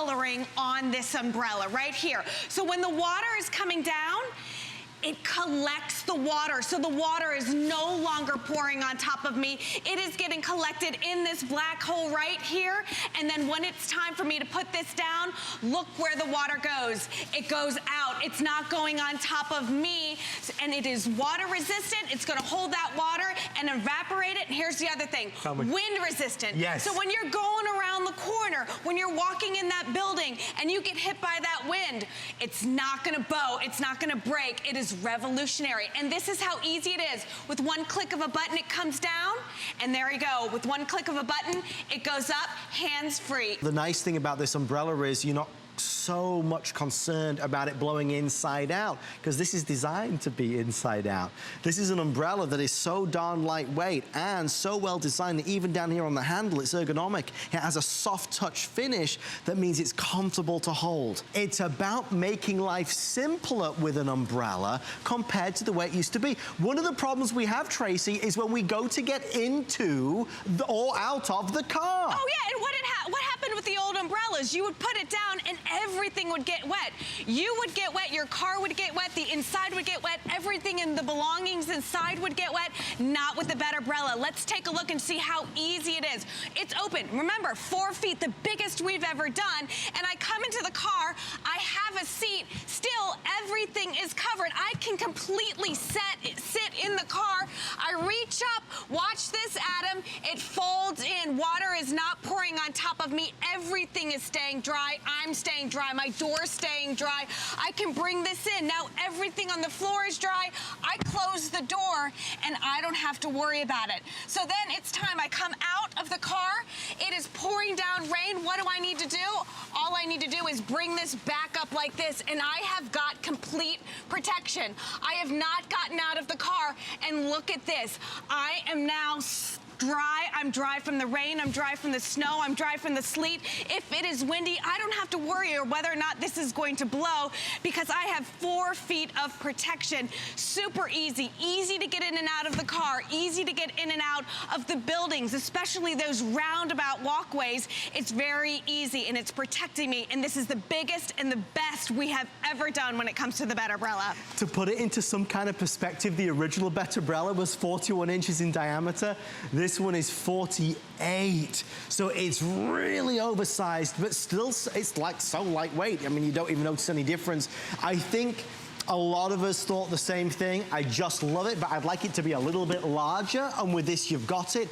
coloring on this umbrella right here. So when the water is coming down, it collects the water, so the water is no longer pouring on top of me. It is getting collected in this black hole right here, and then when it's time for me to put this down, look where the water goes. It goes out. It's not going on top of me, and it is water resistant. It's gonna hold that water and evaporate it. And here's the other thing, wind resistant. Yes. So when you're going around the corner, when you're walking in that building and you get hit by that wind, it's not gonna bow, it's not gonna break. It is revolutionary. And this is how easy it is. With one click of a button, it comes down, and there you go. With one click of a button, it goes up, hands-free. The nice thing about this umbrella is you're not so much concerned about it blowing inside out, because this is designed to be inside out. This is an umbrella that is so darn lightweight and so well designed that even down here on the handle, it's ergonomic. It has a soft touch finish that means it's comfortable to hold. It's about making life simpler with an umbrella compared to the way it used to be. One of the problems we have, Tracy, is when we go to get into or out of the car. Oh yeah, and what happened with the old umbrellas? You would put it down and everything would get wet. You would get wet, your car would get wet, the inside would get wet, everything in the belongings inside would get wet. Not with the BetterBrella. Let's take a look and see how easy it is. It's open. Remember, 4 feet, the biggest we've ever done. And I come into the car, I have a seat, still everything is covered. I can completely sit in the car. I reach up, watch this, Adam. It folds in. Water is not pouring on top of me. Everything is staying dry. I'm staying dry. My door's staying dry. I can bring this in. Now everything on the floor is dry. I close the door and I don't have to worry about it. So then it's time. I come out of the car. It is pouring down rain. What do I need to do? All I need to do is bring this back up like this, and I have got complete protection. I have not gotten out of the car, and look at this. I am now dry. I'm dry from the rain. I'm dry from the snow. I'm dry from the sleet. If it is windy, I don't have to worry whether or not this is going to blow, because I have 4 feet of protection. Super easy. Easy to get in and out of the car. Easy to get in and out of the buildings, especially those roundabout walkways. It's very easy, and it's protecting me. And this is the biggest and the best we have ever done when it comes to the BetterBrella. To put it into some kind of perspective, the original BetterBrella was 41 inches in diameter. This one is 48, so it's really oversized, but still it's like so lightweight. I mean, you don't even notice any difference. I think a lot of us thought the same thing. I just love it, but I'd like it to be a little bit larger, and with this, you've got it.